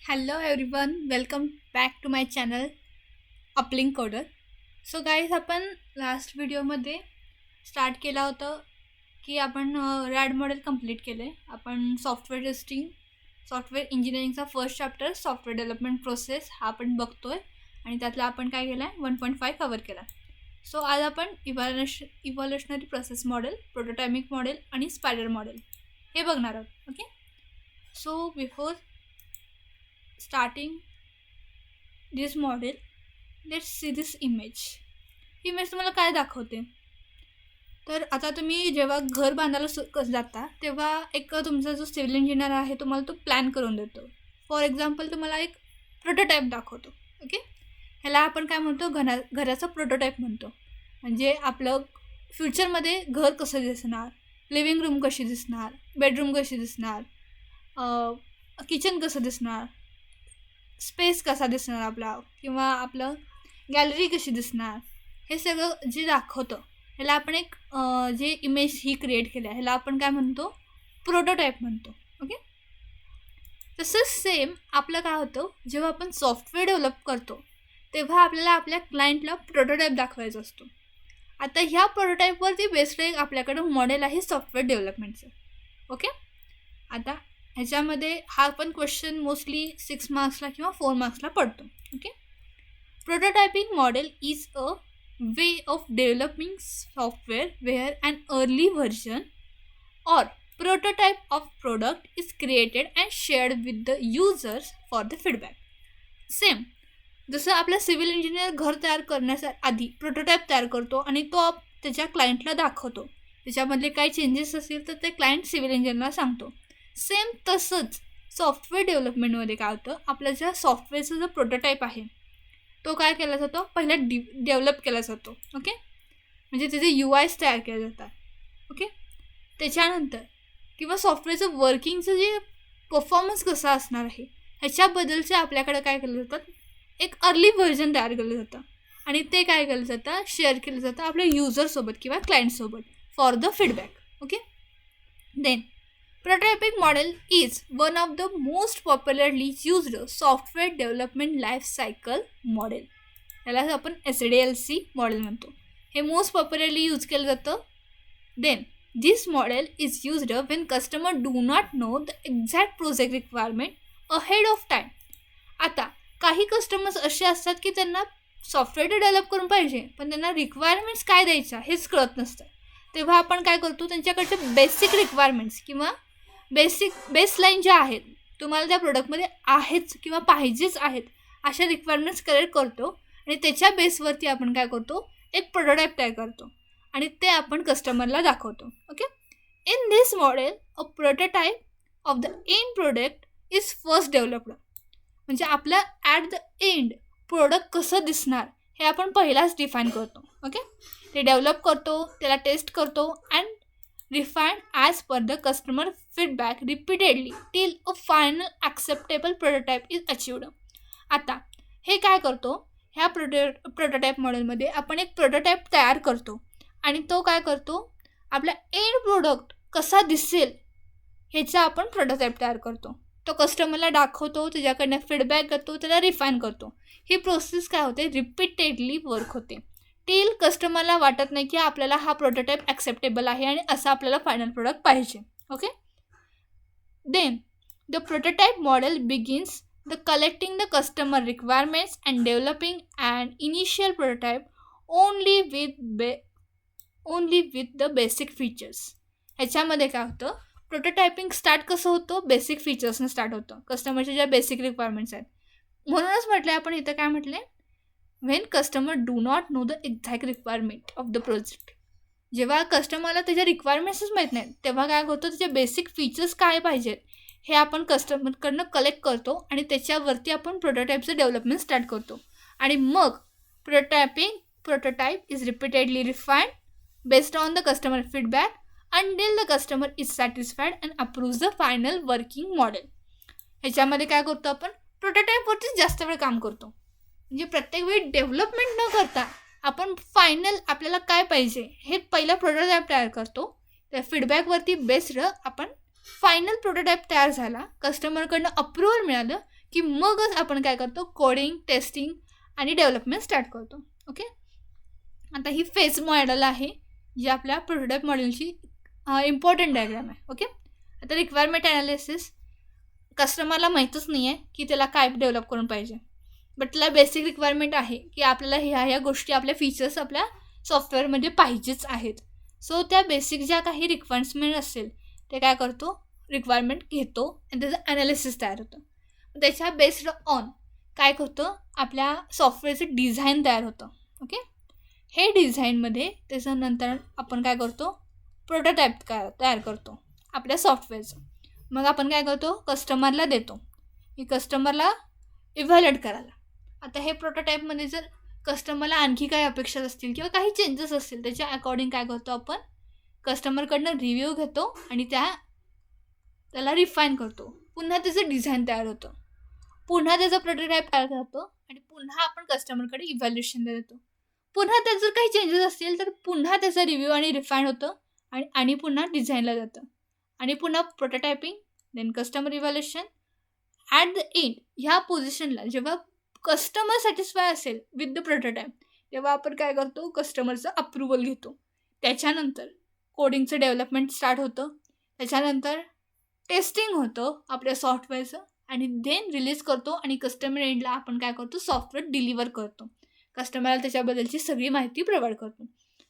Hello everyone, welcome back to my channel Uplink Coder. So guys, आपण last व्हिडिओमध्ये start केला होतं की आपण रॅड मॉडेल कंप्लीट केलं आहे. आपण सॉफ्टवेअर टेस्टिंग, सॉफ्टवेअर इंजिनिअरिंगचा first chapter software development process हा आपण बघतो आहे आणि त्यातला आपण काय केला आहे 1.5 कवर केला. सो आज आपण इव्हॉल्युशनरी प्रोसेस मॉडेल, प्रोटोटायमिक मॉडेल आणि स्पायडर मॉडेल हे बघणार आहोत. Okay, so before starting this model, let's see this image. Image तुम्हाला काय दाखवते, तर आता तुम्ही जेव्हा घर बांधायला जाता तेव्हा एक तुमचा जो सिव्हिल इंजिनियर आहे तुम्हाला तो प्लॅन करून देतो. फॉर एक्झाम्पल तुम्हाला एक प्रोटोटाईप दाखवतो. ओके, ह्याला आपण काय म्हणतो, घराचं प्रोटोटाईप म्हणतो. म्हणजे आपलं फ्युचरमध्ये घर कसं दिसणार, लिव्हिंग रूम कशी दिसणार, बेडरूम कशी दिसणार, किचन कसं दिसणार, स्पेस कसा दिसणार आपला, किंवा आपलं गॅलरी कशी दिसणार, हे सगळं जे दाखवतं ह्याला आपण एक जे इमेज ही क्रिएट केली आहे ह्याला आपण काय म्हणतो, प्रोटोटाईप म्हणतो. ओके, तसंच सेम आपलं काय होतं, जेव्हा आपण सॉफ्टवेअर डेव्हलप करतो तेव्हा आपल्याला आपल्या क्लायंटला प्रोटोटाईप दाखवायचा असतो. आता ह्या प्रोटोटाईपवरती बेस्ड एक आपल्याकडं मॉडेल आहे सॉफ्टवेअर डेव्हलपमेंटचं. ओके, आता ह्याच्यामध्ये हा पण क्वेश्चन मोस्टली 6 मार्क्सला किंवा 4 मार्क्सला पडतो. Okay, prototyping model is a way of developing software where an early version or prototype of product is created and shared with the users for the feedback. Same जसं आपला civil engineer घर तयार करण्याच्या आधी prototype तयार करतो आणि तो त्याच्या क्लायंटला दाखवतो. त्याच्यामधले काही चेंजेस असतील तर ते क्लायंट सिव्हिल इंजिनियरला सांगतो. सेम तसंच सॉफ्टवेअर डेव्हलपमेंटमध्ये काय होतं, आपल्या ज्या सॉफ्टवेअरचा जो प्रोटोटाईप आहे तो काय केला जातो, पहिला डेव्हलप केला जातो. ओके, म्हणजे त्याचे UIs तयार केले जातात. ओके, त्याच्यानंतर किंवा सॉफ्टवेअरचं वर्किंगचं जे परफॉर्मन्स कसा असणार आहे ह्याच्याबद्दलचे आपल्याकडे काय केलं जातं, एक अर्ली व्हर्जन तयार केलं जातं आणि ते काय केलं जातं, शेअर केलं जातं आपल्या युजरसोबत किंवा क्लायंटसोबत for the feedback. Okay, then prototyping model is one of the most popularly used software development life cycle model. याला आपण SDLC मॉडेल म्हणतो. हे मोस्ट पॉप्युलरली यूज केलं जातं. Then this model is used when customer do not know the exact project requirement ahead of time. आता काही customers असे असतात की त्यांना सॉफ्टवेअर डेव्हलप करून पाहिजे पण त्यांना रिक्वायरमेंट्स काय द्यायच्या हेच कळत नसतं. तेव्हा आपण काय करतो, त्यांच्याकडचे बेसिक रिक्वायरमेंट्स किंवा बेसलाईन ज्या आहेत तुम्हाला त्या प्रोडक्टमध्ये आहेच किंवा पाहिजेच आहेत अशा रिक्वायरमेंट्स कलेक्ट करतो आणि त्याच्या बेसवरती आपण काय करतो, एक प्रोटोटाईप तयार करतो आणि ते आपण कस्टमरला दाखवतो. Okay, in this model a prototype of the end product is first developed. म्हणजे आपलं ॲट द एंड प्रोडक्ट कसं दिसणार हे आपण पहिलाच डिफाईन करतो. ओके, ते डेव्हलप करतो, त्याला टेस्ट करतो and refined as per the customer feedback repeatedly till a final acceptable prototype is achieved. आता हे काय करतो, ह्या प्रोटोटाईप मॉडेलमध्ये आपण एक प्रोटोटाईप तयार करतो आणि तो काय करतो, आपला एंड प्रोडक्ट कसा दिसेल ह्याचा आपण प्रोटोटाईप तयार करतो. तो कस्टमरला दाखवतो, त्याच्याकडनं फीडबॅक करतो, त्याला रिफाईन करतो. ही प्रोसेस काय होते, रिपीटेडली वर्क होते टिल कस्टमरला वाटत नाही की आपल्याला हा प्रोटोटाईप ॲक्सेप्टेबल आहे आणि असं आपल्याला फायनल प्रोडक्ट पाहिजे. Okay, then the prototype model begins the collecting the customer requirements and developing and initial prototype only with the basic features. ह्याच्यामध्ये काय होतं, प्रोटोटायपिंग स्टार्ट कसं होतं, बेसिक फीचर्सनं स्टार्ट होतं, कस्टमरच्या ज्या बेसिक रिक्वायरमेंट्स आहेत. म्हणूनच म्हटलं आपण इथं काय म्हटलं, Wien customer do not know the exact requirement of the project. जेव्हा कस्टमरला त्याच्या रिक्वायरमेंट्सच माहीत नाहीत तेव्हा काय होतं, त्याचे बेसिक फीचर्स काय पाहिजेत हे आपण कस्टमरकडनं कलेक्ट करतो आणि त्याच्यावरती आपण प्रोटोटाईपचं डेव्हलपमेंट स्टार्ट करतो आणि मग prototype is repeatedly refined based on the customer feedback until the customer is satisfied and approves the final working model. ह्याच्यामध्ये काय करतो, आपण प्रोटोटाईपवरतीच जास्त वेळ काम करतो. म्हणजे प्रत्येक वेळी डेव्हलपमेंट न करता आपण फायनल आपल्याला काय पाहिजे हे पहिला प्रोटोटाईप तयार करतो. त्या फीडबॅकवरती बेस्ड आपण फायनल प्रोटोटाईप तयार झाला, कस्टमरकडनं अप्रूव्हल मिळालं की मगच आपण काय करतो, कोडिंग, टेस्टिंग आणि डेव्हलपमेंट स्टार्ट करतो. ओके, आता ही फेज मॉडेल आहे जी आपल्या प्रोटोटाईप मॉडेलची इम्पॉर्टंट डायग्राम आहे. ओके, आता रिक्वायरमेंट ॲनालिसिस कस्टमरला माहीतच नाही आहे की त्याला काय डेव्हलप करून पाहिजे, बट त्याला बेसिक रिक्वायरमेंट आहे की आपल्याला ह्या गोष्टी, आपल्या फीचर्स आपल्या सॉफ्टवेअरमध्ये पाहिजेच आहेत. सो त्या बेसिक ज्या काही रिक्वायरमेंट असेल ते काय करतो, रिक्वायरमेंट घेतो आणि त्याचं ॲनालिसिस तयार होतं. त्याच्या बेस्ड ऑन काय होतं, आपल्या सॉफ्टवेअरचं डिझाईन तयार होतं. ओके, हे डिझाईनमध्ये त्याच्यानंतर आपण काय करतो, प्रोटोटाईप तयार करतो आपल्या सॉफ्टवेअरचं. मग आपण काय करतो, कस्टमरला देतो की कस्टमरला इव्हॅल्युएट करायला. आता हे प्रोटोटाईपमध्ये जर कस्टमरला आणखी काही अपेक्षा असतील किंवा काही चेंजेस असतील त्याच्या अकॉर्डिंग काय करतो, आपण कस्टमरकडनं रिव्ह्यू घेतो आणि त्याला रिफाईन करतो. पुन्हा त्याचं डिझाईन तयार होतं, पुन्हा त्याचा प्रोटोटाईप तयार करतो आणि पुन्हा आपण कस्टमरकडे इव्हॅल्युएशन देतो. पुन्हा त्यात जर काही चेंजेस असतील तर पुन्हा त्याचा रिव्ह्यू आणि रिफाईन होतं आणि पुन्हा डिझाईनला जातं आणि पुन्हा prototyping, then customer evaluation. At the end ह्या पोझिशनला जेव्हा कस्टमर सॅटिस्फाय असेल विथ द प्रोटोटाईप, तेव्हा आपण काय करतो, कस्टमरचं अप्रुव्हल घेतो. त्याच्यानंतर कोडिंगचं डेव्हलपमेंट स्टार्ट होतं, त्याच्यानंतर टेस्टिंग होतं आपल्या सॉफ्टवेअरचं आणि देन रिलीज करतो आणि कस्टमर एंडला आपण काय करतो, सॉफ्टवेअर डिलिव्हर करतो, कस्टमरला त्याच्याबद्दलची सगळी माहिती प्रोव्हाइड करतो.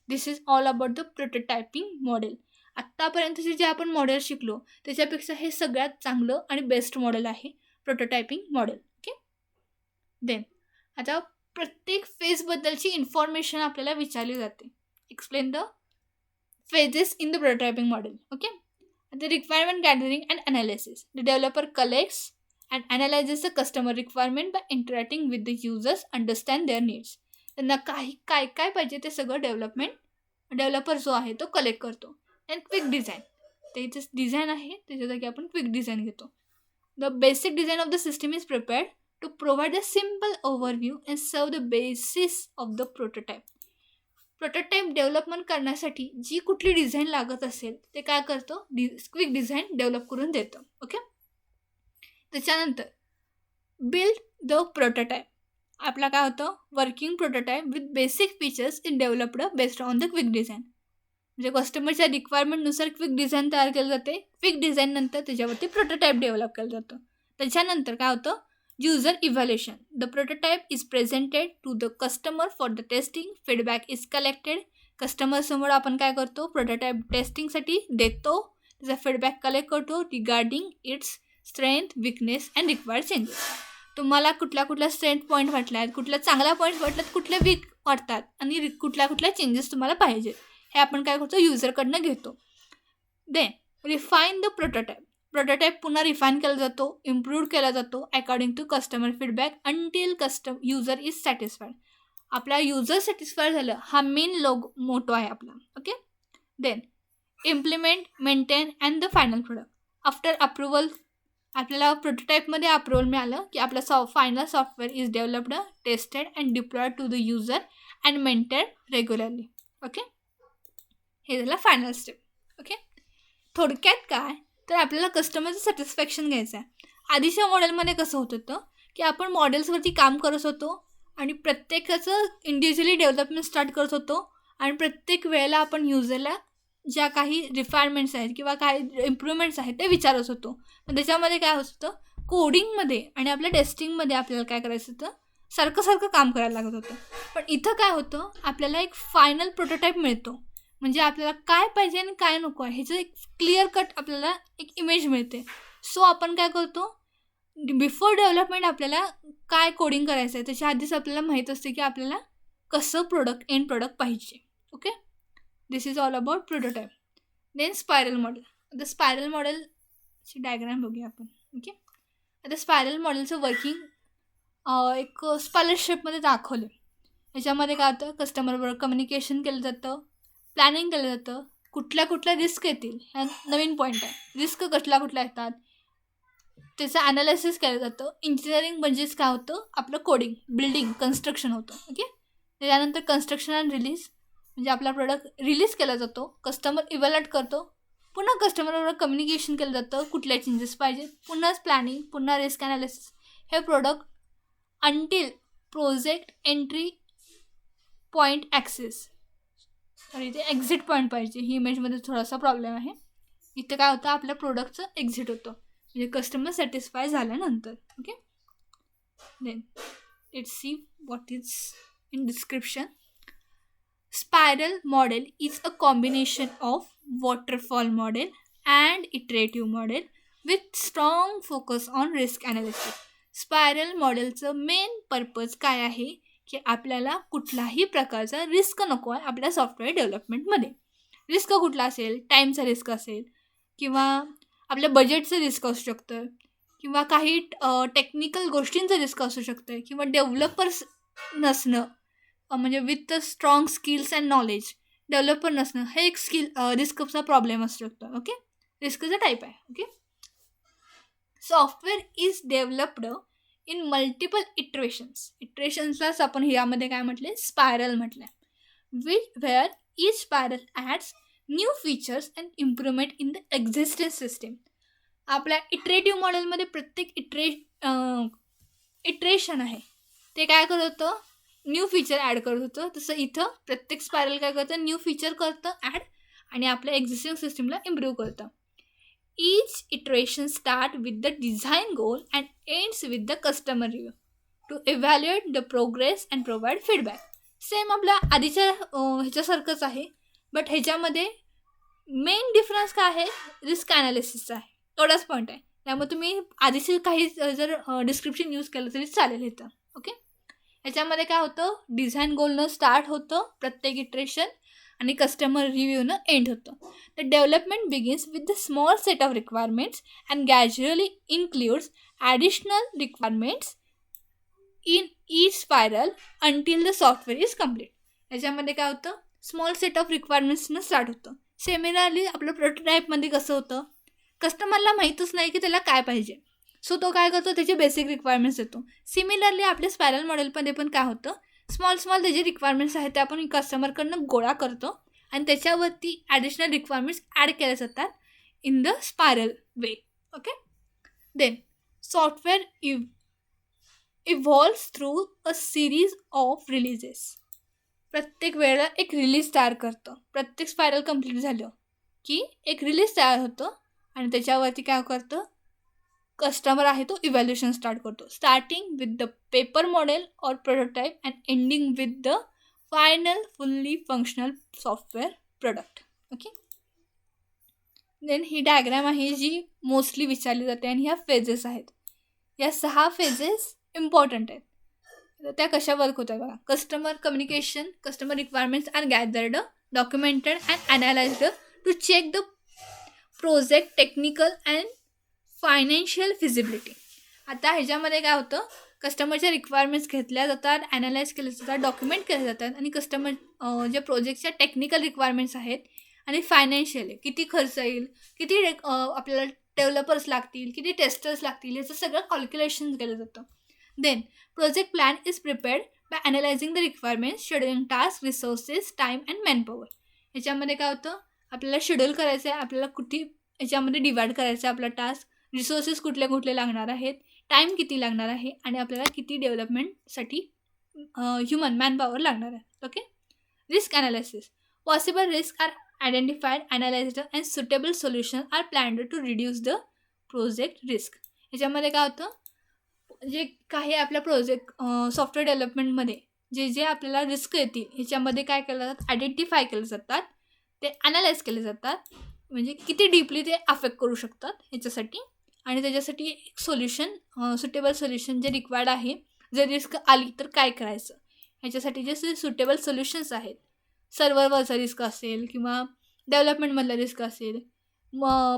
This is all about the prototyping model. आत्तापर्यंतचे जे आपण मॉडेल शिकलो त्याच्यापेक्षा हे सगळ्यात चांगलं आणि बेस्ट मॉडेल आहे प्रोटोटायपिंग मॉडेल. ओके, देन आता प्रत्येक फेजबद्दलची इन्फॉर्मेशन आपल्याला विचारली जाते. Explain the phases in the prototyping model. Okay, आता requirement gathering and analysis. The developer collects and analyses the customer requirement by interacting with the users, understand their needs. त्यांना काय काय पाहिजे ते सगळं डेव्हलपर जो आहे तो कलेक्ट करतो. अँड क्विक डिझाईन, त्याचं डिझाईन आहे त्याच्या जागी आपण क्विक डिझाईन घेतो. The basic design of the system is prepared to provide a simple overview and serve the basis of the prototype. Prototype development करण्यासाठी जी कुठली डिझाईन लागत असेल ते काय करतो, क्विक डिझाईन डेव्हलप करून देतं. ओके, त्याच्यानंतर बिल्ड द प्रोटोटाईप. आपला काय होतं, working prototype with basic features in developed based on the quick design. म्हणजे कस्टमरच्या रिक्वायरमेंटनुसार क्विक डिझाईन तयार केलं जाते. क्विक डिझाईननंतर त्याच्यावरती प्रोटोटाईप डेव्हलप केलं जातं. त्याच्यानंतर काय होतं, user evaluation. The prototype is presented to the customer for the testing. Feedback is collected. कस्टमरसमोर आपण काय करतो, प्रोटोटाईप टेस्टिंगसाठी देतो, त्याचा फीडबॅक कलेक्ट करतो regarding its strength, weakness and required changes. तुम्हाला कुठल्या स्ट्रेंथ पॉईंट वाटल्या आहेत, कुठल्या चांगल्या पॉईंट वाटल्यात, कुठल्या वीक वाटतात आणि कुठल्या चेंजेस तुम्हाला पाहिजेत हे आपण काय करतो, युजरकडनं घेतो. Then refine the prototype. Prototype पुन्हा रिफाईन केला जातो, इम्प्रूव्ह केला जातो according to customer feedback until user is satisfied. आपला युजर सॅटिस्फाईड झालं हा मेन मोटो आहे आपला. Okay, then implement, maintain and the final product. After approval आपल्याला प्रोटोटाईपमध्ये अप्रुव्हल मिळालं की आपलं final software is developed, tested and deployed to the user and maintain regularly. Okay, हे झालं फायनल स्टेप. ओके, थोडक्यात काय तर आपल्याला कस्टमरचं सॅटिस्फॅक्शन घ्यायचं आहे. आधीच्या मॉडेलमध्ये कसं होत होतं की आपण मॉडेल्सवरती काम करत होतो आणि प्रत्येकाचं इंडिव्हिज्युअली डेव्हलपमेंट स्टार्ट करत होतो आणि प्रत्येक वेळेला आपण युजरला ज्या काही रिक्वायरमेंट्स आहेत किंवा काही इम्प्रूव्हमेंट्स आहेत ते विचारत होतो. पण त्याच्यामध्ये काय होत होतं, कोडिंगमध्ये आणि आपल्या टेस्टिंगमध्ये आपल्याला काय करायचं होतं, सारखं काम करायला लागत होतं. पण इथं काय होतं, आपल्याला एक फायनल प्रोटोटाईप मिळतो. म्हणजे आपल्याला काय पाहिजे आणि काय नको आहे ह्याचं एक क्लिअर कट आपल्याला एक इमेज मिळते. सो आपण काय करतो, बिफोर डेव्हलपमेंट आपल्याला काय कोडिंग करायचं आहे त्याच्या आधीच आपल्याला माहीत असते की आपल्याला कसं एंड प्रोडक्ट पाहिजे. Okay, this is all about prototype. Then spiral model. आता स्पायरल मॉडेलची डायग्राम बघूया आपण. ओके, आता स्पायरल मॉडेलचं वर्किंग एक स्पायरल शेपमध्ये दाखवलं. याच्यामध्ये काय होतं, कस्टमरबरोबर कम्युनिकेशन केलं जातं, प्लॅनिंग केलं जातं, कुठल्या रिस्क येतील ह्या नवीन पॉईंट आहे. रिस्क कुठल्या येतात त्याचं ॲनालिसिस केलं जातं. इंजिनिअरिंग म्हणजेच काय होतं, आपलं कोडिंग, बिल्डिंग, कन्स्ट्रक्शन होतं. ओके, त्याच्यानंतर कन्स्ट्रक्शन अँड रिलीज म्हणजे आपला प्रोडक्ट रिलीज केला जातो, कस्टमर इव्हॅल्युएट करतो, पुन्हा कस्टमरबरोबर कम्युनिकेशन केलं जातं, कुठल्या चेंजेस पाहिजे, पुन्हा प्लॅनिंग, पुन्हा रिस्क ॲनालिसिस. हे product until project entry point access. Sorry, ते एक्झिट पॉईंट पाहिजे. ही इमेजमध्ये थोडासा प्रॉब्लेम आहे. इथं काय होतं, आपल्या प्रोडक्टचं एक्झिट होतं म्हणजे कस्टमर सॅटिस्फाय झाल्यानंतर. Okay, then let's see what is in description. Spiral model is a combination of waterfall model and iterative model with strong focus on risk analysis. Spiral मॉडेलचं मेन पर्पज काय आहे की आपल्याला कुठलाही प्रकारचा रिस्क नको आहे आपल्या सॉफ्टवेअर डेव्हलपमेंटमध्ये. रिस्क कुठला असेल, टाईमचा रिस्क असेल किंवा आपल्या बजेटचं रिस्क असू शकतं किंवा काही टेक्निकल गोष्टींचं रिस्क असू शकतं किंवा डेव्हलपर्स नसणं, म्हणजे with strong skills and knowledge developer नसणं, हे एक रिस्कचा प्रॉब्लेम असू शकतो. ओके, रिस्कचा टाईप आहे. Okay, software is developed in multiple इटरेशन्सलाच आपण यामध्ये काय म्हटले, स्पायरल म्हटलं. Where each spiral adds new features and improvement in the existing system. आपल्या इटरेटिव्ह मॉडेलमध्ये प्रत्येक इटरेशन आहे ते काय करत होतं, न्यू फीचर ॲड करत होतं. तसं इथं प्रत्येक स्पायरल काय करतं, न्यू फीचर करतं ॲड आणि आपल्या एक्झिस्टिंग सिस्टीमला इम्प्रूव्ह करतं. Each iteration start with the design goal and ends with the customer review to evaluate the progress and provide feedback. Same आपल्या आधीच्या ह्याच्यासारखंच आहे, बट ह्याच्यामध्ये मेन डिफरन्स काय आहे, रिस्क ॲनालिसिसचा आहे. एवढाच पॉईंट आहे. त्यामुळे तुम्ही आधीचे काही जर डिस्क्रिप्शन यूज केलं तरी चालेल इथं. ओके, ह्याच्यामध्ये काय होतं, डिझाईन गोलनं स्टार्ट होतं प्रत्येक इटरेशन आणि कस्टमर रिव्ह्यूनं एंड होतं. The development begins with the small set of requirements and gradually includes additional requirements in each spiral until the software is complete. याच्यामध्ये काय होतं, स्मॉल सेट ऑफ रिक्वायरमेंट्सनं स्टार्ट होतं. सिमिलरली आपलं प्रोटोटाईपमध्ये कसं होतं, कस्टमरला माहीतच नाही की त्याला काय पाहिजे, सो तो काय करतो, त्याचे बेसिक रिक्वायरमेंट्स देतो. सिमिलरली आपल्या स्पायरल मॉडेलमध्ये पण काय होतं, स्मॉल त्याचे रिक्वायरमेंट्स आहेत ते आपण कस्टमरकडनं गोळा करतो आणि त्याच्यावरती ॲडिशनल रिक्वायरमेंट्स ॲड केल्या जातात in the spiral way. Okay, then software evolves through a series of releases. प्रत्येक वेळेला एक रिलीज तयार करतं. प्रत्येक स्पायरल कंप्लीट झालं की एक रिलीज तयार होतं आणि त्याच्यावरती काय करतं, कस्टमर आहे तो इव्हॅल्युएशन स्टार्ट करतो. Starting with the paper model or prototype and ending with the final fully functional software product. Okay, then ही डायग्राम आहे जी मोस्टली विचारली जाते आणि ह्या फेजेस आहेत. या 6 फेजेस इम्पॉर्टंट आहेत. त्या कशा वर्क होतात बघा. Customer communication, customer requirements are gathered, documented and analysed to check the project technical and financial feasibility. आता ह्याच्यामध्ये काय होतं, कस्टमरच्या रिक्वायरमेंट्स घेतल्या जातात, ॲनालाइज केल्या जातात, डॉक्युमेंट केल्या जातात आणि कस्टमर जे प्रोजेक्टच्या टेक्निकल रिक्वायरमेंट्स आहेत आणि फायनान्शियल किती खर्च येईल, किती आपल्याला डेव्हलपर्स लागतील, किती टेस्टर्स लागतील, याचं सगळं कॅल्क्युलेशन केलं जातं. Then project plan is prepared by analysing the requirements, scheduling task, resources, time and manpower. ह्याच्यामध्ये काय होतं, आपल्याला शेड्यूल करायचं आहे, आपल्याला कुठे ह्याच्यामध्ये डिवाईड करायचं आहे आपला टास्क, रिसोर्सेस कुठले कुठले लागणार आहेत, टाईम किती लागणार आहे आणि आपल्याला किती डेव्हलपमेंटसाठी ह्युमन मॅनपॉवर लागणार आहे. Okay, risk analysis. Possible risk are identified, analysed and suitable solution are planned to reduce the project risk. ह्याच्यामध्ये काय होतं, जे काही आपल्या प्रोजेक्ट सॉफ्टवेअर डेव्हलपमेंटमध्ये जे जे आपल्याला रिस्क येतील ह्याच्यामध्ये काय केलं जातात, आयडेंटिफाय केले जातात, ते ॲनालाइज केले जातात, म्हणजे किती डीपली ते अफेक्ट करू शकतात ह्याच्यासाठी आणि त्याच्यासाठी एक सोल्युशन, सुटेबल सोल्युशन जे रिक्वायर्ड आहे. जर रिस्क आली तर काय करायचं, ह्याच्यासाठी जे सुटेबल सोल्युशन्स आहेत, सर्व्हरवरचा रिस्क असेल किंवा डेव्हलपमेंटमधला रिस्क असेल,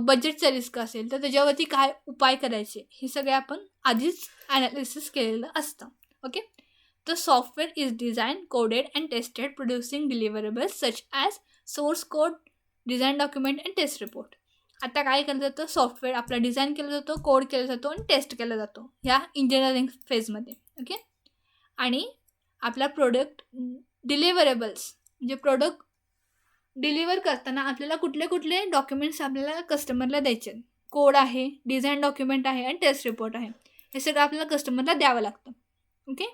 बजेटचा रिस्क असेल, तर त्याच्यावरती काय उपाय करायचे हे सगळे आपण आधीच ॲनालिसिस केलेलं असतं. Okay, the software is design, coded and tested, producing deliverables such as source code, design document and test report. आता काय केलं जातं, सॉफ्टवेअर आपला डिझाईन केला जातो, कोड केला जातो आणि टेस्ट केला जातो ह्या इंजिनिअरिंग फेजमध्ये. ओके, आणि आपला प्रोडक्ट डिलिव्हरेबल्स म्हणजे प्रोडक्ट डिलिव्हर करताना आपल्याला कुठले कुठले डॉक्युमेंट्स आपल्याला कस्टमरला द्यायचे, कोड आहे, डिझाईन डॉक्युमेंट आहे आणि टेस्ट रिपोर्ट आहे. हे सगळं आपल्याला कस्टमरला द्यावं लागतं. Okay.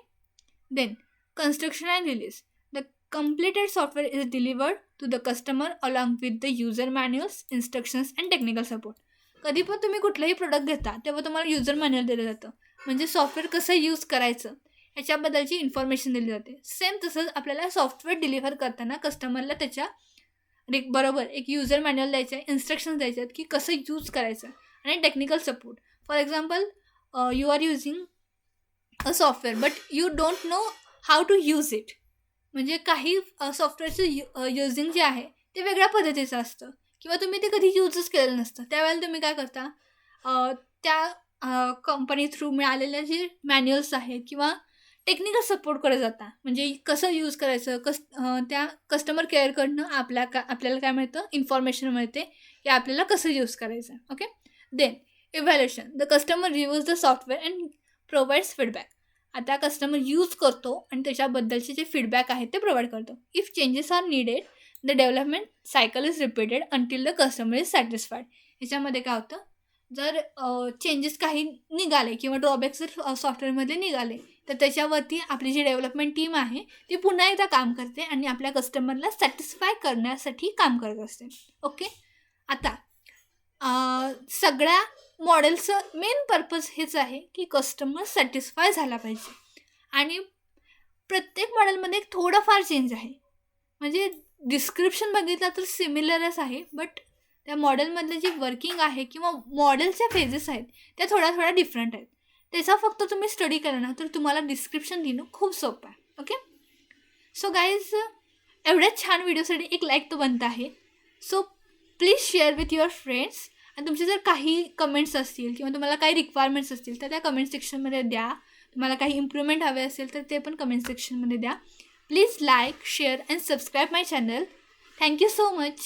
Then construction and release. The completed software is delivered to the customer along with the user manuals, instructions and technical support. कधी पण तुम्ही कुठलंही प्रोडक्ट घेता तेव्हा तुम्हाला युजर मॅन्युअल दिलं जातं, म्हणजे सॉफ्टवेअर कसं यूज करायचं ह्याच्याबद्दलची इन्फॉर्मेशन दिली जाते. सेम तसंच आपल्याला सॉफ्टवेअर डिलिव्हर करताना कस्टमरला त्याच्या बरोबर एक युजर मॅन्युअल द्यायचं आहे, इन्स्ट्रक्शन्स द्यायचे आहेत की कसं यूज करायचं आणि technical support. For example you are using a software but you don't know how to use it. म्हणजे काही सॉफ्टवेअरचं युझिंग जे आहे ते वेगळ्या पद्धतीचं असतं किंवा तुम्ही ते कधी यूजच केलेलं नसतं. त्यावेळेला तुम्ही काय करता, त्या कंपनी थ्रू मिळालेल्या जे मॅन्युअल्स आहेत किंवा टेक्निकल सपोर्टकडे जाता, म्हणजे कसं यूज करायचं. त्या कस्टमर केअरकडनं आपल्याला काय मिळतं, इन्फॉर्मेशन मिळते की आपल्याला कसं यूज करायचं. Okay. Then evaluation. The customer reviews the software and provides feedback. आता कस्टमर यूज करतो आणि त्याच्याबद्दलचे जे फीडबॅक आहेत ते प्रोव्हाइड करतो. If changes are needed the development cycle is repeated until the customer is satisfied. ह्याच्यामध्ये काय होतं, जर चेंजेस काही निघाले किंवा ड्रॉबॅक्स जर सॉफ्टवेअरमध्ये निघाले तर त्याच्यावरती आपली जी डेव्हलपमेंट टीम आहे ती पुन्हा एकदा काम करते आणि आपल्या कस्टमरला सॅटिस्फाय करण्यासाठी काम करत असते. ओके. आता सगळ्या मॉडेलचं मेन पर्पज हेच आहे की कस्टमर सॅटिस्फाय झाला पाहिजे. आणि प्रत्येक मॉडेलमध्ये एक थोडाफार चेंज आहे, म्हणजे डिस्क्रिप्शन बघितलं तर सिमिलरच आहे, बट त्या मॉडेलमधले जी वर्किंग आहे किंवा मॉडेलच्या फेजेस आहेत त्या थोड्या डिफरंट आहेत. त्याचा फक्त तुम्ही स्टडी केला ना तर तुम्हाला डिस्क्रिप्शन लिहिणं खूप सोपं आहे. ओके. सो गाईज, एवढ्या छान व्हिडिओसाठी एक लाईक तो बनत आहे. So please share with your friends. आणि तुमचे जर काही कमेंट्स असतील किंवा तुम्हाला काही रिक्वायरमेंट्स असतील तर त्या कमेंट सेक्शनमध्ये द्या. तुम्हाला काही इम्प्रूव्हमेंट हवे असेल तर ते पण कमेंट सेक्शनमध्ये द्या. Please like, share and subscribe my channel. Thank you so much.